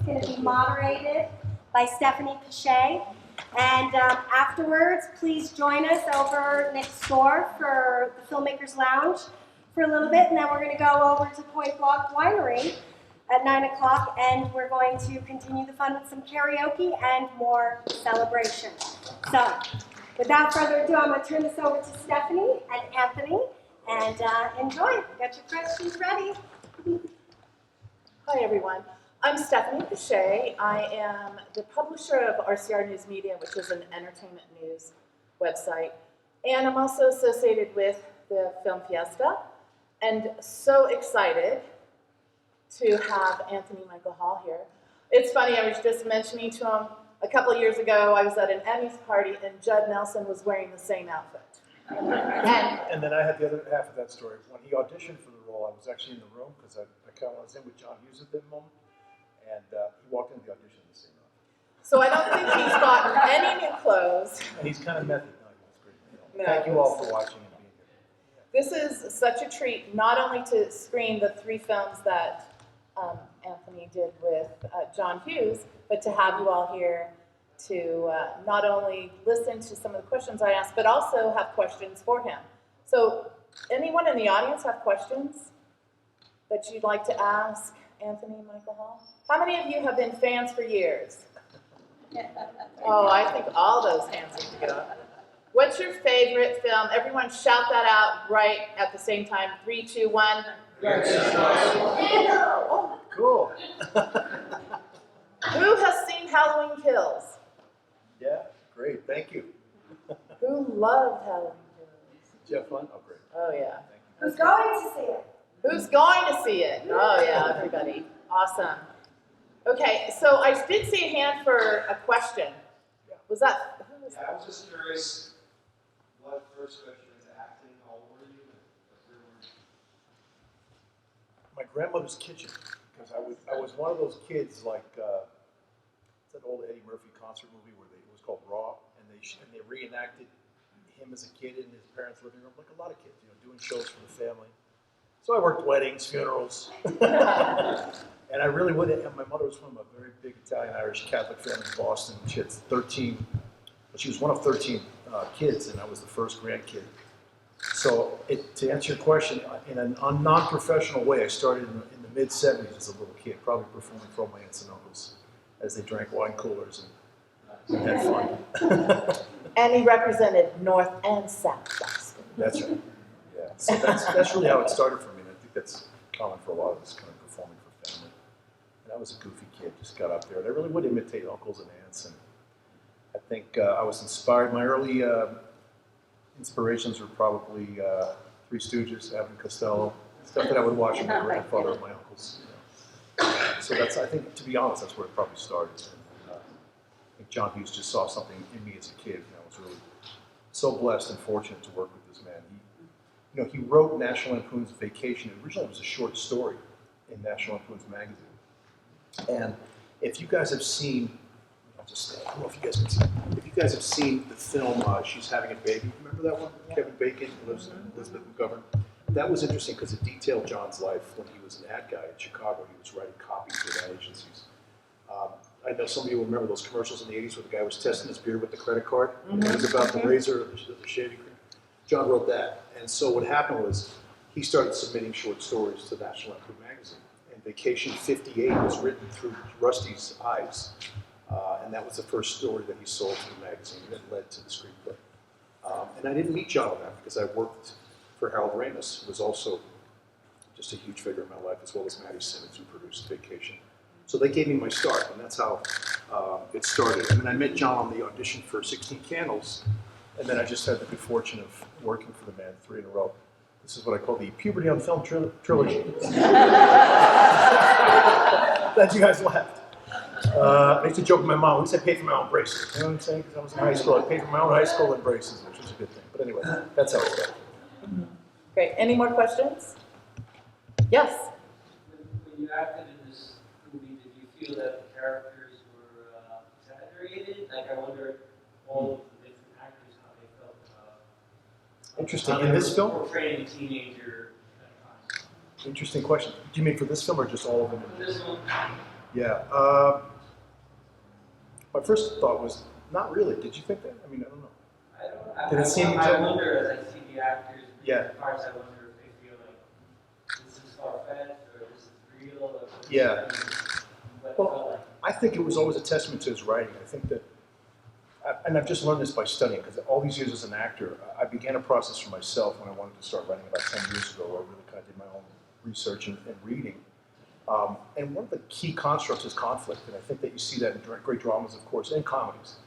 going to be moderated by Stephanie Piche. And afterwards, please join us over next door for the Filmmakers Lounge for a little bit, and then we're going to go over to Point Block Winery at 9 o'clock, and we're going to continue the fun with some karaoke and more celebration. So, without further ado, I'm going to turn this over to Stephanie and Anthony, and enjoy. Get your questions ready. Hi, everyone. I'm Stephanie Piche. I am the publisher of RCR News Media, which is an entertainment news website, and I'm also associated with the Film Fiesta, and so excited to have Anthony Michael Hall here. It's funny, I was just mentioning to him a couple of years ago, I was at an Emmys party and Judd Nelson was wearing the same outfit. And then I had the other half of that story. When he auditioned for the role, I was actually in the room because I kind of was in with John Hughes at that moment, and he walked into the audition in the same outfit. So I don't think he's gotten any new clothes. And he's kind of method. No, that's great. No, thank you all for watching and being here. This is such a treat, not only to screen the 3 films that Anthony did with John Hughes, but to have you all here to not only listen to some of the questions I asked, but also have questions for him. So, anyone in the audience have questions that you'd like to ask Anthony Michael Hall? How many of you have been fans for years? Oh, I think all those hands need to go up. What's your favorite film? Everyone shout that out right at the same time. 3, 2, 1. Oh, cool. Who has seen Halloween Kills? Yeah, great. Thank you. Who loved Halloween Kills? Did you have fun? Oh, great. Oh, yeah. Thank you. Who's going to see it? Who's going to see it? Oh, yeah, everybody. Awesome. Okay, so I did see a hand for a question. Was that, who was Yeah, I that? was just curious, what first got you into acting? How old were you? My grandmother's kitchen, because I was one of those kids like it's that old Eddie Murphy concert movie where it was called Raw, and they reenacted him as a kid in his parents' living room, like a lot of kids, doing shows for the family. So I worked weddings, funerals, and I really would. And my mother was from a very big Italian-Irish Catholic family in Boston. She had 13, but she was one of 13 kids, and I was the first grandkid. So to answer your question, in a non-professional way, I started in the mid-'70s as a little kid, probably performing for all my aunts and uncles as they drank wine coolers and had fun. And he represented North and South Boston. That's right. Yeah. So that's really how it started for me, and I think that's common for a lot of us, kind of performing for family. And I was a goofy kid, just got up there, and I really would imitate uncles and aunts. And I think I was inspired. My early inspirations were probably Three Stooges, Abbott and Costello, stuff that I would watch with my grandfather and my uncles. So that's, I think, to be honest, that's where it probably started. And, I think John Hughes just saw something in me as a kid, and I was really so blessed and fortunate to work with this man. He wrote National Lampoon's Vacation. Originally, it was a short story in National Lampoon's magazine. And if you guys have seen, I don't know if you guys can see. If you guys have seen the film She's Having a Baby, remember that one? Yeah. Kevin Bacon, Elizabeth McGovern. That was interesting because it detailed John's life when he was an ad guy in Chicago. He was writing copies for ad agencies. I know some of you will remember those commercials in the 80s where the guy was testing his beard with the credit card. And it was about the razor, the shaving cream. John wrote that. And so what happened was he started submitting short stories to National Lampoon magazine. And Vacation 58 was written through Rusty's eyes. And that was the first story that he sold to the magazine that led to the screenplay. And I didn't meet John on that because I worked for Harold Ramis, who was also just a huge figure in my life, as well as Matty Simmons, who produced Vacation. So they gave me my start, and that's how it started. And then I met John on the audition for 16 Candles, and then I just had the good fortune of working for the man 3 in a row. This is what I call the Puberty on Film trilogy. Glad you guys laughed. I used to joke with my mom, at least I paid for my own braces. You know what I'm saying? Because I was in high school, I paid for my own high school and braces, which was a good thing. But anyway, that's how it started. Great. Any more questions? Yes? When you acted in this movie, did you feel that the characters were exaggerated? Like, I wonder all of the different actors, how they felt. Interesting. In this film? Portraying a teenager. Interesting question. Do you mean for this film or just all of them? This one, Yeah. My first thought was, not really. Did you think that? I mean, I don't know. Did it seem I exactly- wonder as I see the actors in Yeah. the parts, I wonder if they feel like this is far-fetched or this is real or this Yeah. is what it Well, felt like. I think it was always a testament to his writing. I think that, and I've just learned this by studying, because all these years as an actor, I began a process for myself when I wanted to start writing about 10 years ago, where I really kind of did my own research and reading. And one of the key constructs is conflict, and I think that you see that in great dramas, of course, and comedies.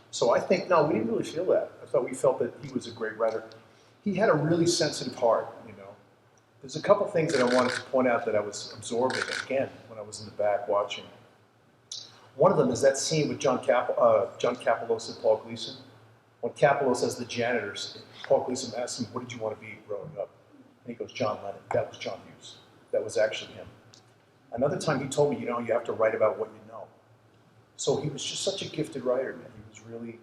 So I think, no, we didn't really feel that. I thought we felt that he was a great writer. He had a really sensitive heart, you know. There's a couple things that I wanted to point out that I was absorbing, again, when I was in the back watching. One of them is that scene with John Kapelos and Paul Gleason. When Kapelos, as the janitors, Paul Gleason asks him, what did you want to be growing up? And he goes, John Lennon. That was John Hughes. That was actually him. Another time he told me, you know, you have to write about what you know. So he was just such a gifted writer, man. He was really,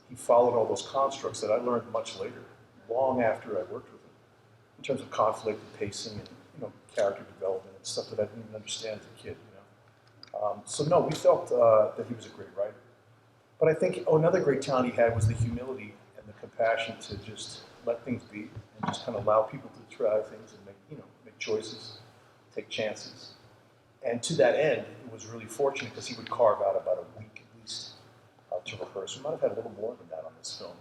he followed all those constructs that I learned much later, long after I worked with him, in terms of conflict and pacing and, you know, character development and stuff that I didn't even understand as a kid, you know. So no, we felt that he was a great writer. But I think another great talent he had was the humility and the compassion to just let things be and just kind of allow people to try things and make, you know, make choices, take chances. And to that end, it was really fortunate because he would carve out about a week at least to rehearse. We might have had a little more than that on this film.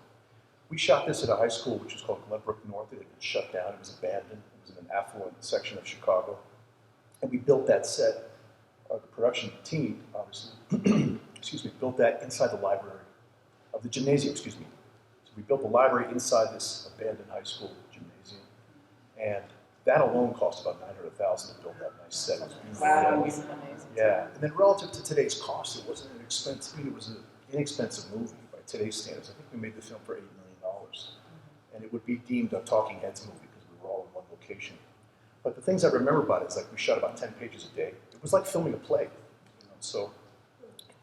We shot this at a high school which was called Glenbrook North. It had been shut down. It was abandoned. It was in an affluent section of Chicago. And we built that set, the production team, obviously, excuse me, built that inside the library of the gymnasium, excuse me. So we built the library inside this abandoned high school gymnasium. And that alone cost about $900,000 to build that nice set. It was beautiful. Wow, Yeah. that was amazing. Yeah, and then relative to today's cost, it wasn't an expensive, I mean, it was an inexpensive movie by today's standards. I think we made the film for $8 million. And it would be deemed a talking heads movie because we were all in one location. But the things I remember about it is like we shot about 10 pages a day. It was like filming a play. You know?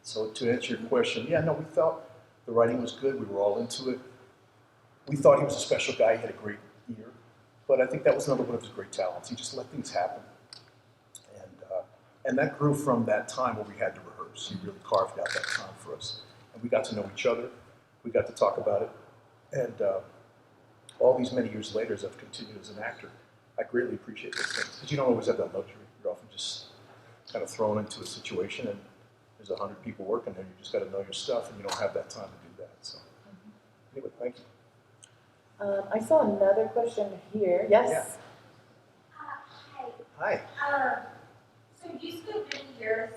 So to answer your question, yeah, no, we felt the writing was good. We were all into it. We thought he was a special guy. He had a great ear. But I think that was another one of his great talents. He just let things happen. And that grew from that time where we had to rehearse. He really carved out that time for us. And we got to know each other. We got to talk about it. And all these many years later, as I've continued as an actor, I greatly appreciate those things. Because you don't always have that luxury. You're often just kind of thrown into a situation and there's 100 people working there. You just got to know your stuff and you don't have that time to do that. So anyway, thank you. I saw another question here. Yes? Hi. So you spent many years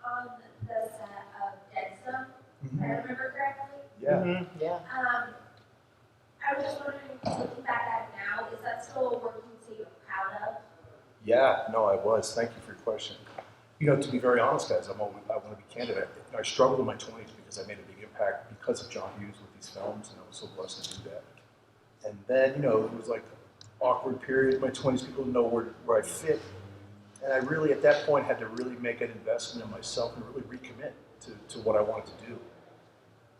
on the set of Dead Zone, if I remember correctly. Yeah. Mhm, yeah. I was just wondering, looking back at it now, is that still a working that you're proud of? Yeah, no, I was. Thank you for your question. You know, to be very honest, guys, I want to be candid. I struggled in my 20s because I made a big impact because of John Hughes with these films, and I was so blessed to do that. And then, you know, it was like an awkward period in my 20s. People didn't know where I fit. And I really, at that point, had to really make an investment in myself and really recommit to what I wanted to do.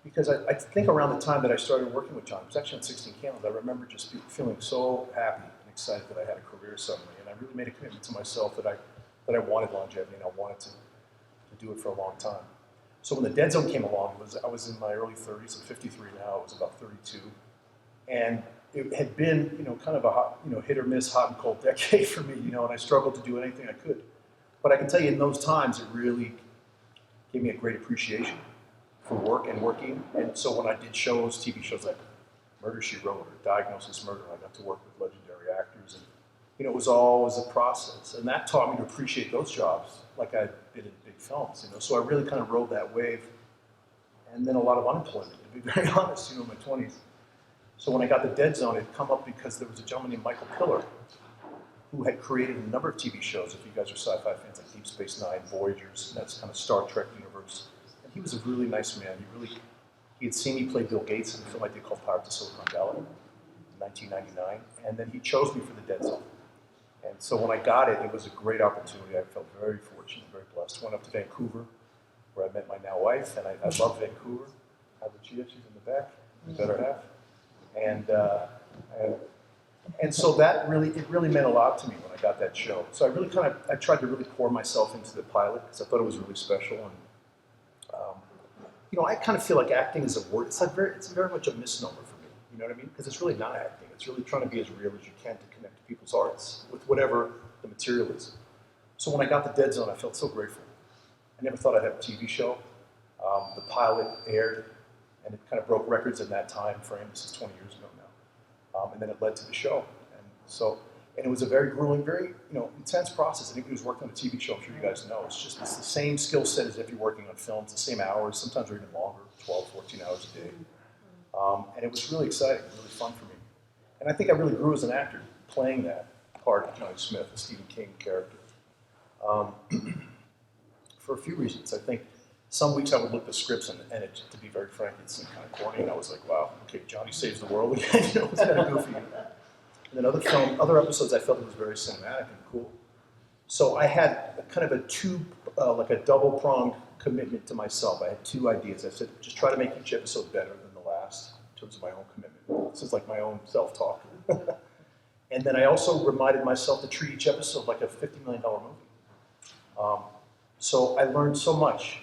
Because I think around the time that I started working with John, it was actually on 16 Candles, I remember just feeling so happy and excited that I had a career suddenly. And I really made a commitment to myself that I wanted longevity and I wanted to do it for a long time. So when the Dead Zone came along, I was in my early 30s, I'm 53 now, I was about 32. And it had been, you know, kind of a hot, you know, hit or miss, hot and cold decade for me, you know, and I struggled to do anything I could. But I can tell you in those times, it really gave me a great appreciation for work and working. And so when I did shows, TV shows like Murder, She Wrote or Diagnosis Murder, I got to work with legendary actors. And, you know, it was always a process. And that taught me to appreciate those jobs like I did in big films, you know. So I really kind of rode that wave. And then a lot of unemployment, to be very honest, you know, in my 20s. So when I got the Dead Zone, it had come up because there was a gentleman named Michael Piller who had created a number of TV shows, if you guys are sci-fi fans, like Deep Space Nine, Voyagers, and that's kind of Star Trek universe. And he was a really nice man. He had seen me play Bill Gates in a film I did called Pirates of Silicon Valley in 1999, and then he chose me for the Dead Zone. And so when I got it, it was a great opportunity. I felt very fortunate, very blessed. Went up to Vancouver, where I met my now wife, and I love Vancouver. How about Chia? She's in the back, the better half. And I had And so that it really meant a lot to me when I got that show. So I tried to really pour myself into the pilot because I thought it was really special. And I kind of feel like acting is a word. It's very much a misnomer for me. You know what I mean? Because it's really not acting. It's really trying to be as real as you can to connect to people's hearts with whatever the material is. So when I got the Dead Zone, I felt so grateful. I never thought I'd have a TV show. The pilot aired, and it kind of broke records in that time frame. This is 20 years ago now. And then it led to the show. And it was a very grueling, very intense process. I think it was working on a TV show, I'm sure you guys know. It's the same skill set as if you're working on films, the same hours, sometimes even longer, 12, 14 hours a day. And it was really exciting, really fun for me. And I think I really grew as an actor playing that part of Johnny Smith, the Stephen King character. For a few reasons. I think some weeks I would look at the scripts and it, to be very frank, it seemed kind of corny, and I was like, wow, okay, Johnny saves the world again, it's kind of goofy. And then other episodes I felt it was very cinematic and cool. So I had kind of a double-pronged commitment to myself. I had two ideas. I said, just try to make each episode better than the last in terms of my own commitment. This is like my own self-talk. And then I also reminded myself to treat each episode like a $50 million movie. So I learned so much,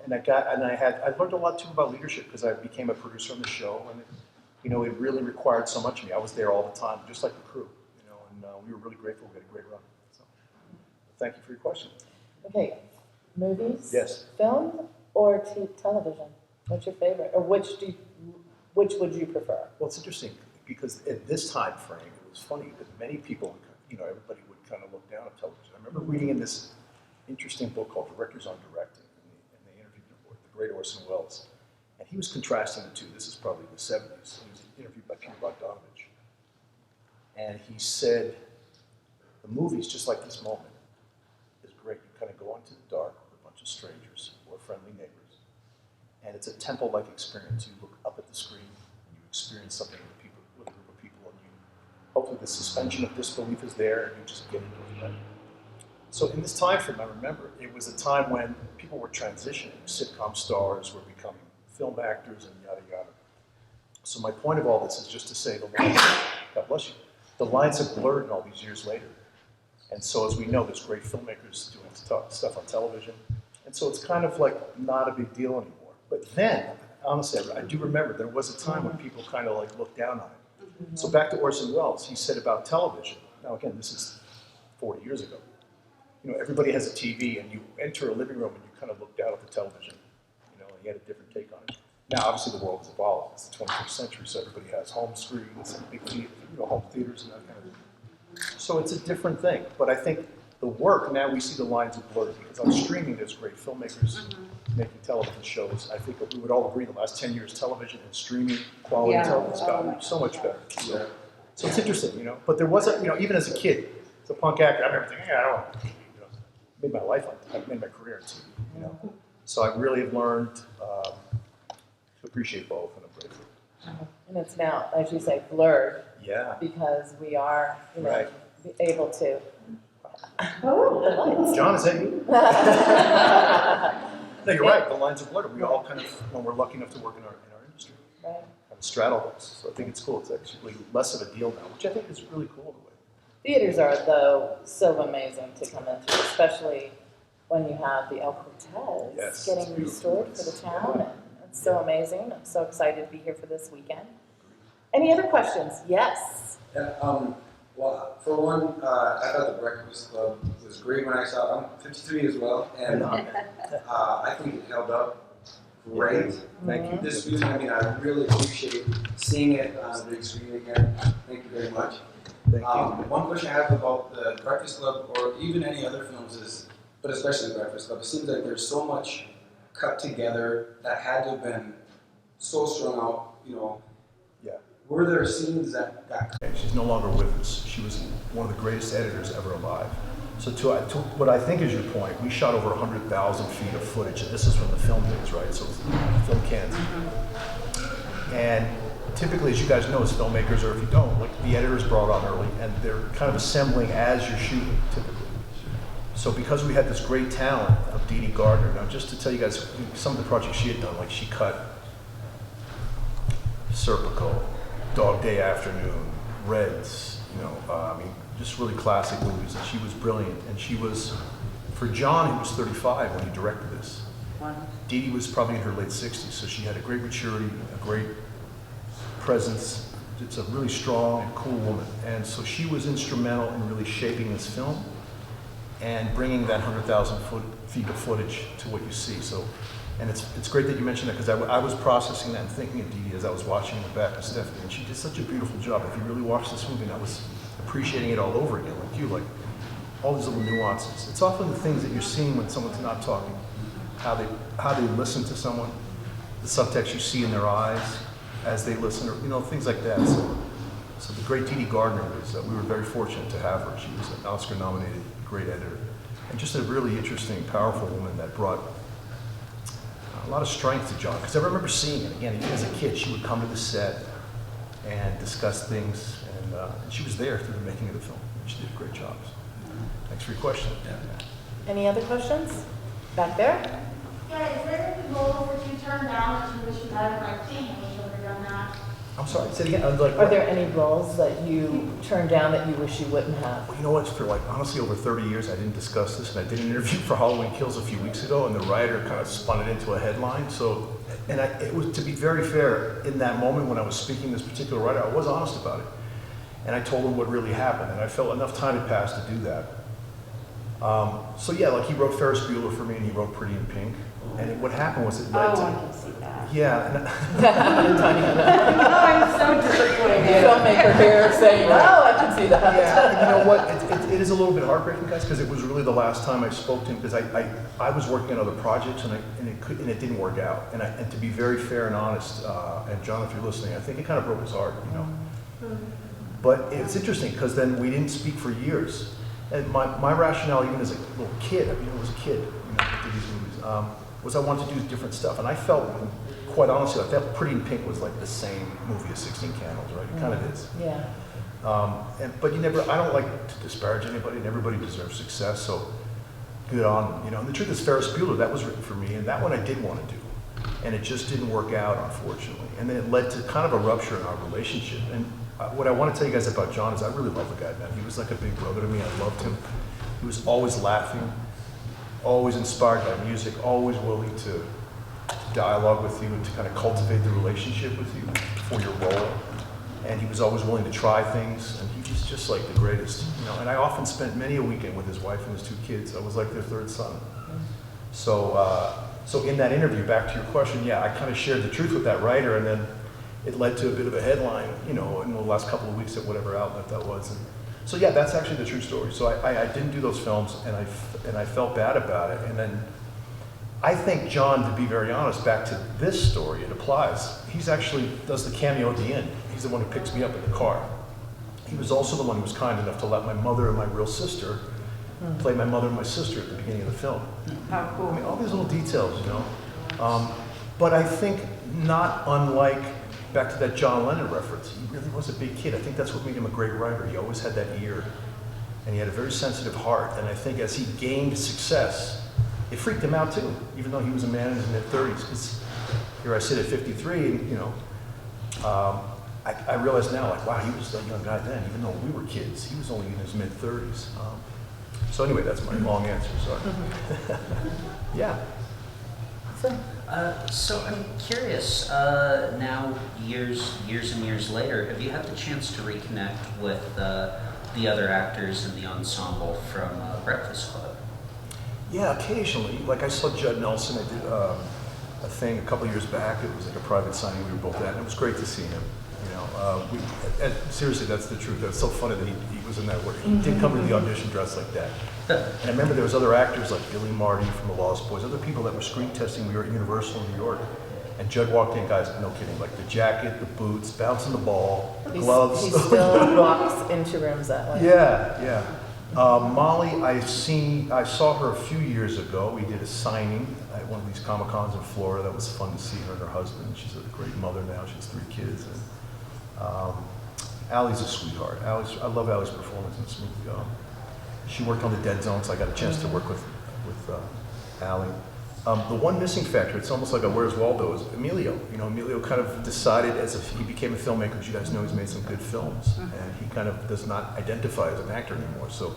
and I learned a lot too about leadership because I became a producer on the show, and it really required so much of me. I was there all the time, just like the crew, and we were really grateful. We had a great run. So, thank you for your question. Okay, movies? Yes. Film or television? What's your favorite, or which would you prefer? Well, it's interesting because at this time frame, it was funny that many people, everybody would kind of look down at television. I remember reading in this interesting book called Directors on Directing, and they interviewed the great Orson Welles, and he was contrasting the two. This is probably the 70s. He was interviewed by Peter Bogdanovich, and he said, the movies, just like this moment, is great. You kind of go into the dark with a bunch of strangers or friendly neighbors, and it's a temple-like experience. You look up at the screen, and you experience something with a group of people, and hopefully the suspension of disbelief is there, and you just get into it. Right? So in this time frame, I remember, it was a time when people were transitioning. Sitcom stars were becoming film actors and yada, yada. So my point of all this is just to say the lines, God bless you, the lines have blurred in all these years later. And so as we know, there's great filmmakers doing stuff on television. And so it's kind of like not a big deal anymore. But then, honestly, I do remember there was a time when people kind of like looked down on it. So back to Orson Welles, he said about television, now again, this is 40 years ago. Everybody has a TV, and you enter a living room and you kind of look down at the television, and he had a different take on it. Now, obviously, the world has evolved. It's the 21st century, so everybody has home screens and big home theaters and that kind of thing. So it's a different thing. But I think the work, now we see the lines are blurred, because on streaming, there's great filmmakers making television shows. I think that we would all agree the last 10 years, television and streaming quality television has gotten so much better. So it's interesting, But there wasn't, even as a kid, as a punk actor, I remember thinking, I don't made my life on it. I've made my career in TV, So I really have learned to appreciate both, and I'm grateful. And it's now, as you say, blurred. Yeah. Because we are, Right. able to. John, is that you? No, you're right. The lines are blurred. We all kind of, when we're lucky enough to work in our industry, Right. kind of straddle those. So I think it's cool. It's actually less of a deal now, which I think is really cool in a way. Theaters are, though, so amazing to come into, especially when you have the El Cortez Yes, getting it's restored for beautiful. the town. And it's so amazing. I'm so excited to be here for this weekend. Any other questions? Yes. Yeah, well, for one, I thought the Breakfast Club was great when I saw it. I'm 53 as well, and I think it held up great. Thank you. This week, I really appreciate seeing it on the big screen again. Thank you very much. Thank you. One question I have about the Breakfast Club, or even any other films, is, but especially the Breakfast Club, it seems like there's so much cut together that had to have been so strung out, Yeah. Were there scenes that got cut? She's no longer with us. She was one of the greatest editors ever alive. So to what I think is your point, we shot over 100,000 feet of footage, and this is from the film days, right? So it's film cans. And typically, as you guys know as filmmakers, or if you don't, like the editor's brought on early, and they're kind of assembling as you're shooting, typically. So because we had this great talent of Dee Dee Gardner, now just to tell you guys some of the projects she had done, like she cut Serpico, Dog Day Afternoon, Reds, I mean, just really classic movies. And she was brilliant. And she was, for John, he was 35 when he directed this. Dee Dee was probably in her late 60s, so she had a great maturity, a great presence. It's a really strong and cool woman. And so she was instrumental in really shaping this film and bringing that 100,000 feet of footage to what you see. So, and it's great that you mentioned that, because I was processing that and thinking of Dee Dee as I was watching in the back of Stephanie, and she did such a beautiful job. If you really watch this movie, and I was appreciating it all over again, like you, like all these little nuances. It's often the things that you're seeing when someone's not talking, how they listen to someone, the subtext you see in their eyes as they listen, or things like that. So the great Dee Dee Gardner was, we were very fortunate to have her. She was an Oscar-nominated great editor, and just a really interesting, powerful woman that brought a lot of strength to John. Because I remember seeing it, again, even as a kid, she would come to the set and discuss things, and she was there through the making of the film. And she did a great job. So, thanks for your question. Any other questions? Back there? Yeah, is there any roles that you turned down that you wish you had, like, I wish I would have done that? I'm sorry, say it again. I was like, Are there any roles that you turned down that you wish you wouldn't have? Well, you know what? For honestly, over 30 years, I didn't discuss this, and I did an interview for Halloween Kills a few weeks ago, and the writer kind of spun it into a headline. So, and it was, to be very fair, in that moment when I was speaking to this particular writer, I was honest about it, and I told him what really happened, and I felt enough time had passed to do that. So yeah, like he wrote Ferris Bueller for me, and he wrote Pretty in Pink, and what happened was it led to. I can see that. Yeah. And, I'm so disappointed. Filmmaker here saying, "No, I can see that." Yeah, and you know what? It is a little bit heartbreaking, guys, because it was really the last time I spoke to him, because I was working on other projects, and it didn't work out. And to be very fair and honest, and John, if you're listening, I think it kind of broke his heart, But it's interesting, because then we didn't speak for years. And my rationale, even as a little kid, I did these movies, was I wanted to do different stuff. And I felt, quite honestly, like that Pretty in Pink was like the same movie as 16 Candles, right? It kind of is. Yeah. But I don't like to disparage anybody, and everybody deserves success, so good on them, And the truth is, Ferris Bueller, that was written for me, and that one I did want to do. And it just didn't work out, unfortunately. And then it led to kind of a rupture in our relationship. And what I want to tell you guys about John is I really love the guy, man. He was like a big brother to me. I loved him. He was always laughing, always inspired by music, always willing to dialogue with you and to kind of cultivate the relationship with you for your role. And he was always willing to try things, and he was just like the greatest, And I often spent many a weekend with his wife and his 2 kids. I was like their third son. So in that interview, back to your question, yeah, I kind of shared the truth with that writer, and then it led to a bit of a headline, in the last couple of weeks at whatever outlet that was. And so yeah, that's actually the true story. So I didn't do those films, and I felt bad about it. And then I think John, to be very honest, back to this story, it applies. He's actually does the cameo at the end. He's the one who picks me up in the car. He was also the one who was kind enough to let my mother and my real sister play my mother and my sister at the beginning of the film. How cool. I mean, all these little details, But I think not unlike, back to that John Lennon reference, he really was a big kid. I think that's what made him a great writer. He always had that ear, and he had a very sensitive heart. And I think as he gained success, it freaked him out too, even though he was a man in his mid-30s. Because here I sit at 53, and I realize now, like, wow, he was a young guy then, even though we were kids. He was only in his mid-30s. So anyway, that's my long answer, sorry. Yeah. So I'm curious, now years and years later, have you had the chance to reconnect with the other actors in the ensemble from Breakfast Club? Yeah, occasionally. Like I saw Judd Nelson. I did a thing a couple years back. It was like a private signing we were both at, and it was great to see him. Seriously, that's the truth. That's so funny that he was in that work. He did come to the audition dressed like that. And I remember there was other actors like Billy Marty from The Lost Boys, other people that were screen testing. We were at Universal in New York. And Judd walked in, guys, no kidding, like the jacket, the boots, bouncing the ball, the gloves. He still walks into rooms that way. Yeah. Molly, I saw her a few years ago. We did a signing at one of these Comic-Cons in Florida. That was fun to see her and her husband. She's a great mother now. She has 3 kids. And Allie's a sweetheart. I love Allie's performance in this movie. She worked on the Dead Zone, so I got a chance to work with Allie. The one missing factor, it's almost like a Where's Waldo, is Emilio. You know, Emilio kind of decided as if he became a filmmaker, as you guys know, he's made some good films, and he kind of does not identify as an actor anymore. So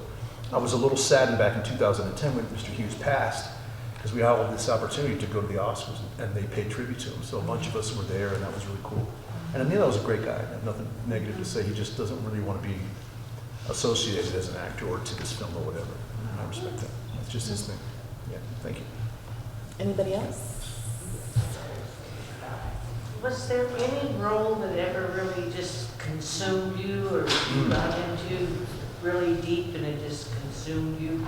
I was a little saddened back in 2010 when Mr. Hughes passed, because we had this opportunity to go to the Oscars, and they paid tribute to him. So a bunch of us were there, and that was really cool. And Emilio was a great guy. I have nothing negative to say. He just doesn't really want to be associated as an actor or to this film or whatever. And I respect that. It's just his thing. Yeah, thank you. Anybody else? Was there any role that ever really just consumed you, or you got into really deep and it just consumed you?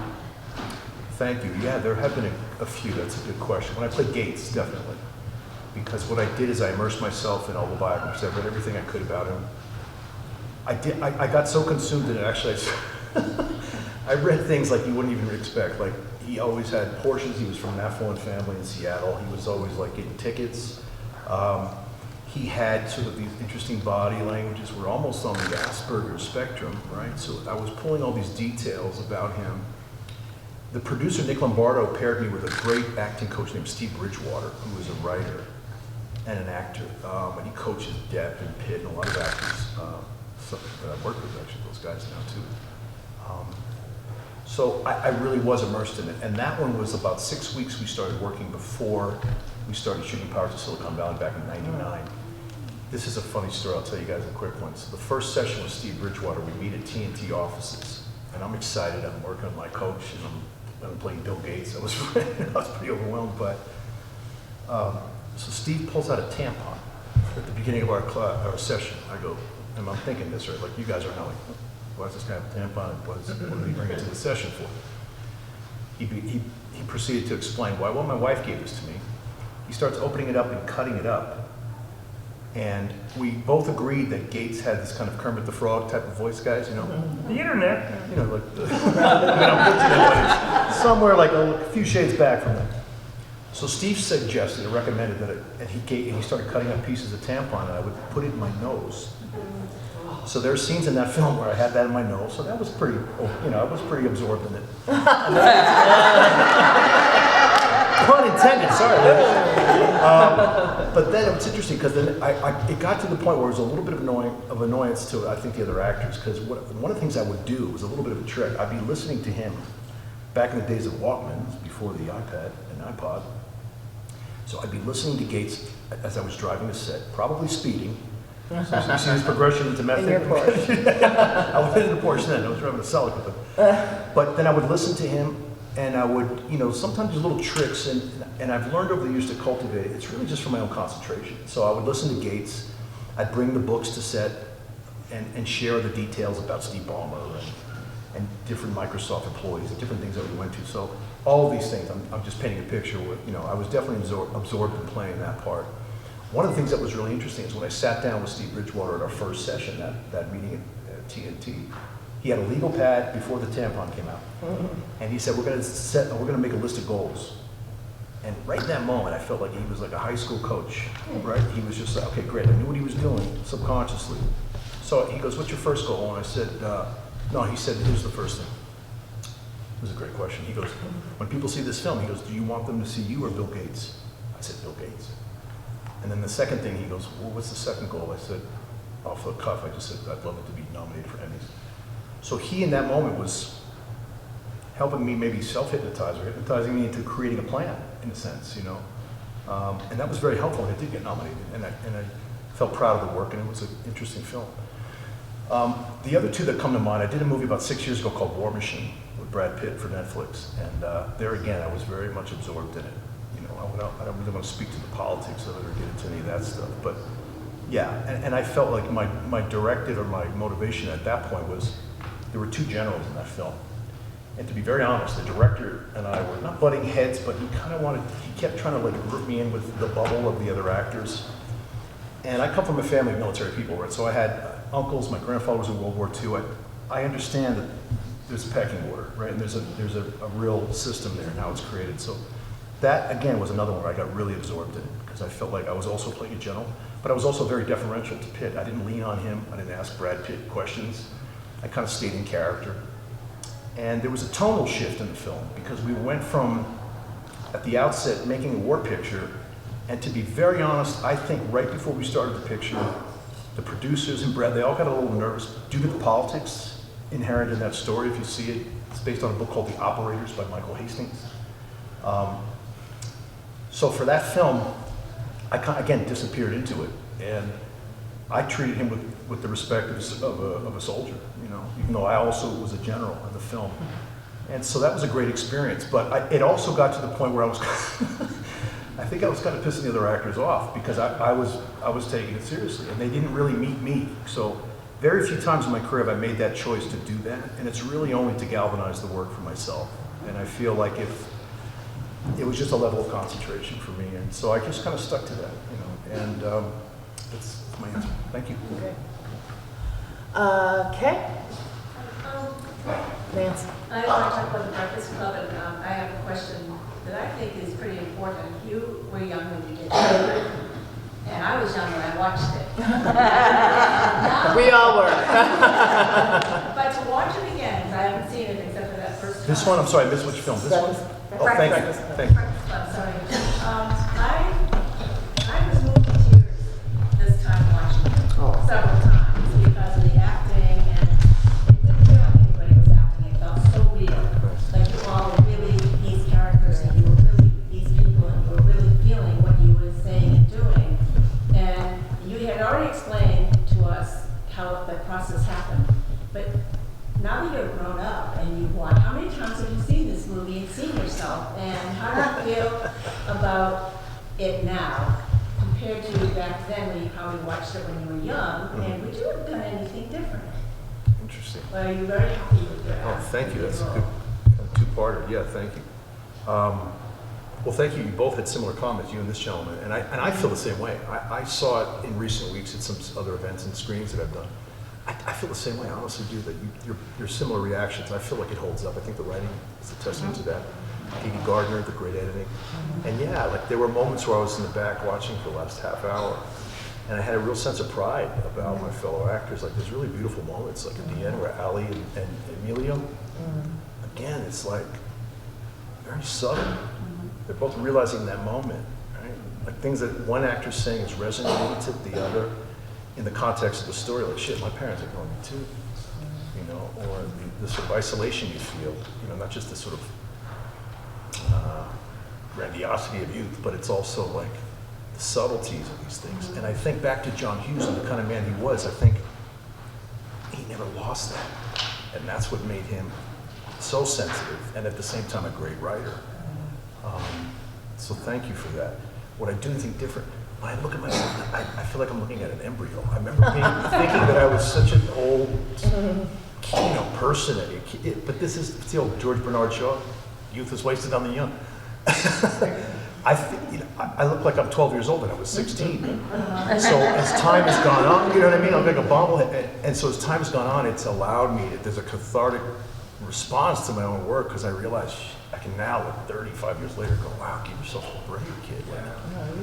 Thank you. Yeah, there have been a few. That's a good question. When I played GAite, definitely. Because what I did is I immersed myself in all the biographies. I read everything I could about him. I got so consumed in it, actually, I read things like you wouldn't even expect. Like, he always had Porsches. He was from an affluent family in Seattle. He was always like getting tickets. He had sort of these interesting body languages. We're almost on the Asperger's spectrum, right? So I was pulling all these details about him. The producer, Nick Lombardo, paired me with a great acting coach named Steve Bridgewater, who was a writer and an actor. And he coaches Depp and Pitt and a lot of actors that I've worked with, actually, those guys now too. So I really was immersed in it. And that one was about 6 weeks we started working before we started shooting Pirates of Silicon Valley back in '99. This is a funny story, I'll tell you guys a quick one. So the first session with Steve Bridgewater, we meet at TNT offices. And I'm excited, I'm working with my coach, and I'm playing Bill Gates. I was pretty overwhelmed, but so Steve pulls out a tampon at the beginning of our session. I go, and I'm thinking this, right? Like, you guys are now like, why does this guy have a tampon? What did he bring it to the session for? He proceeded to explain why. Well, my wife gave this to me. He starts opening it up and cutting it up. And we both agreed that Gates had this kind of Kermit the Frog type of voice, guys, you know? The internet. You know, like, I'm somewhere like a few shades back from that. So Steve suggested or recommended that and he started cutting up pieces of tampon, and I would put it in my nose. So there are scenes in that film where I had that in my nose, so that was pretty, you know, I was pretty absorbed in it. Pun intended, sorry. But then it was interesting because then it got to the point where it was a little bit of annoyance to, I think, the other actors, because one of the things I would do was a little bit of a trick. I'd be listening to him back in the days of Walkmans, before the iPad and iPod. So I'd be listening to Gates as I was driving a set, probably speeding. So you see this progression into method. In your Porsche. I was in the Porsche then. I was driving a Celica. But then I would listen to him, and I would, you know, sometimes there's little tricks, and I've learned over the years to cultivate it. It's really just for my own concentration. So I would listen to Gates. I'd bring the books to set and share the details about Steve Ballmer and different Microsoft employees and different things that we went to. So all of these things, I'm just painting a picture with, you know, I was definitely absorbed in playing that part. One of the things that was really interesting is when I sat down with Steve Bridgewater at our first session, that meeting at TNT, he had a legal pad before the tampon came out. And he said, we're gonna make a list of goals. And right in that moment, I felt like he was like a high school coach, right? He was just like, okay, great, I knew what he was doing subconsciously. So he goes, what's your first goal? And I said, no, he said, here's the first thing. It was a great question. He goes, when people see this film, he goes, do you want them to see you or Bill Gates? I said, Bill Gates. And then the second thing, he goes, well, what's the second goal? I said, off the cuff, I just said, I'd love it to be nominated for Emmys. So he, in that moment, was helping me maybe self-hypnotize or hypnotizing me into creating a plan, in a sense, you know. And that was very helpful, and it did get nominated. And I felt proud of the work, and it was an interesting film. The other two that come to mind, I did a movie about 6 years ago called War Machine with Brad Pitt for Netflix. And there again, I was very much absorbed in it. I don't really want to speak to the politics of it or get into any of that stuff, but yeah, and I felt like my directive or my motivation at that point was, there were two generals in that film. And to be very honest, the director and I were not butting heads, but he kept trying to like group me in with the bubble of the other actors. And I come from a family of military people, right? So I had uncles, my grandfather was in World War II. I understand that there's a pecking order, right? And there's a real system there and how it's created. So that, again, was another one where I got really absorbed in it, because I felt like I was also playing a general, but I was also very deferential to Pitt. I didn't lean on him. I didn't ask Brad Pitt questions. I kind of stayed in character. And there was a tonal shift in the film, because we went from at the outset making a war picture, and to be very honest, I think right before we started the picture, the producers and Brad, they all got a little nervous due to the politics inherent in that story. If you see it, it's based on a book called The Operators by Michael Hastings. So for that film, I again disappeared into it, and I treated him with the respect of a soldier, you know, even though I also was a general in the film. And so that was a great experience, but it also got to the point where I was, I think I was kind of pissing the other actors off because I was taking it seriously, and they didn't really meet me. So very few times in my career have I made that choice to do that, and it's really only to galvanize the work for myself. And I feel like if it was just a level of concentration for me, and so I just kind of stuck to that, you know, and that's my answer. Thank you. Okay. Nancy. I want to talk about the Breakfast Club, and I have a question that I think is pretty important. You were young when you did it, and I was young when I watched it. We all were. But to watch it again, because I haven't seen it except for that first time. This one, I'm sorry, I missed which film. This one? Oh, thank you. Thank you. Breakfast Club, sorry. I was moved to tears this time watching it several times because of the acting, and it didn't feel like anybody was acting. It felt so real. Like you all were really these characters, and you were really these people, and you were really feeling what you were saying and doing. And you had already explained to us how the process happened, but now that you're grown up and you've watched, how many times have you seen this movie and seen yourself? And how do you feel about it now compared to back then when you probably watched it when you were young? And would you have done anything different? Interesting. Or are you very happy with your Oh, thank you. That's a good two-parter. Yeah, thank you. Well, thank you. You both had similar comments, you and this gentleman, and I feel the same way. I saw it in recent weeks at some other events and screenings that I've done. I feel the same way. I honestly do. That your similar reactions. I feel like it holds up. I think the writing is a testament to that. Katie Gardner, the great editing, and yeah, like there were moments where I was in the back watching for the last half hour, and I had a real sense of pride about my fellow actors. Like there's really beautiful moments, like at the end where Ali and Emilio. Again, it's like very subtle. They're both realizing that moment, right? Like things that one actor's saying is resonating to the other in the context of the story. Like, shit, my parents are going too, you know, or the sort of isolation you feel, you know, not just the sort of grandiosity of youth, but it's also like the subtleties of these things. And I think back to John Hughes and the kind of man he was, I think he never lost that. And that's what made him so sensitive and at the same time a great writer. So thank you for that. What I do think different, when I look at myself, I feel like I'm looking at an embryo. I remember thinking that I was such an old, you know, person. But this is the old George Bernard Shaw, youth is wasted on the young. I think, you know, I look like I'm 12 years old and I was 16. So as time has gone on, you know what I mean? I'm like a bobblehead. And so as time has gone on, it's allowed me, there's a cathartic response to my own work because I realize I can now, like 35 years later, go, wow, give yourself a break, kid.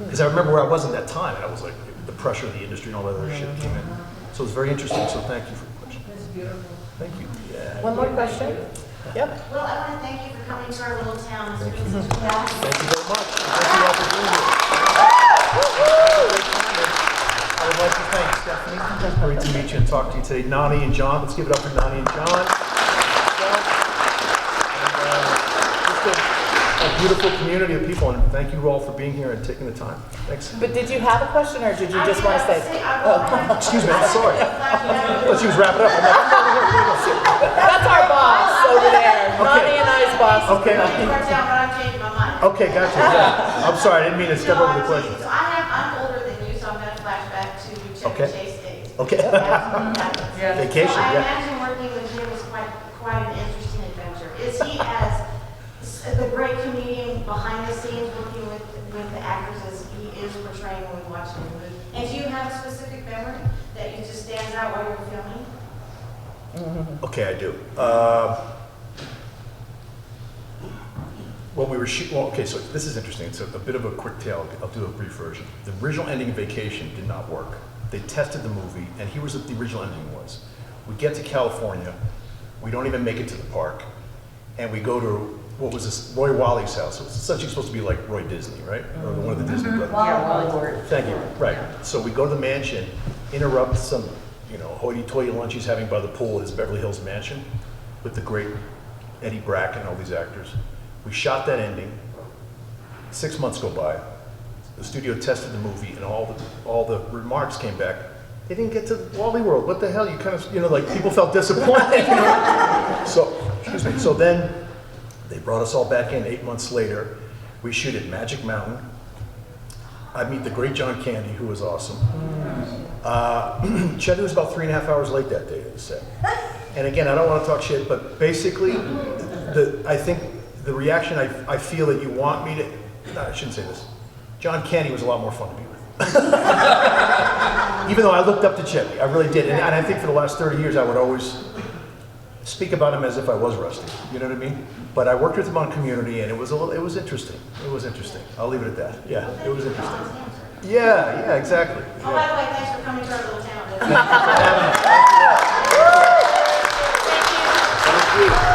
Because I remember where I was at that time, and I was like, the pressure of the industry and all that other shit came in. So it was very interesting, so thank you for the question. That's beautiful. Thank you. Yeah. One more question? Yep. Well, I want to thank you for coming to our little town. It's Thank been you. such a blast. Thank you very much. Thank you all for being here. I would like to thank Stephanie. Great to meet you and talk to you today. Nani and John. Let's give it up for Nani and John. A beautiful community of people, and thank you all for being here and taking the time. Thanks. But did you have a question, or did you just want to say? Excuse me, I'm sorry. I thought she was wrapping up. I'm like, I'm over here. That's our boss over there. Nani and I's boss. Okay. But I'm changing my mind. Okay, gotcha. Yeah. I'm sorry, I didn't mean to step over the question. So I'm older than you, so I'm going to flashback to Chevy Chase days. Okay. Vacation, So I yeah. imagine working with him was quite an interesting adventure. Is he as the great comedian behind the scenes working with the actors as he is portraying when we watch the movie? And do you have a specific memory that you just stands out while you're filming? Okay, I do. Well, we were shooting. Well, okay, so this is interesting. It's a bit of a quick tale. I'll do a brief version. The original ending of Vacation did not work. They tested the movie, and here's what the original ending was. We get to California. We don't even make it to the park. And we go to what was this, Roy Wally's house. It was essentially supposed to be like Roy Disney, right? Or one of the Disney brothers. Yeah, Wally Ward. Thank you, right. So we go to the mansion, interrupt some, hoity-toity lunch he's having by the pool at his Beverly Hills mansion with the great Eddie Bracken and all these actors. We shot that ending. 6 months go by. The studio tested the movie, and all the remarks came back. They didn't get to Wally World. What the hell? You kind of, like people felt disappointed. So, excuse me. So then they brought us all back in 8 months later. We shoot at Magic Mountain. I meet the great John Candy, who was awesome. Chetty was about 3.5 hours late that day, they said. And again, I don't want to talk shit, but basically, I think the reaction I feel that you want me to, no, I shouldn't say this. John Candy was a lot more fun to be with. Even though I looked up to Chetty, I really did. And I think for the last 30 years, I would always speak about him as if I was Rusty. You know what I mean? But I worked with him on Community, and it was interesting. It was interesting. I'll leave it at that. Yeah, it was interesting. Yeah, exactly. Oh, by the way, thanks for coming to our little town. Thank you.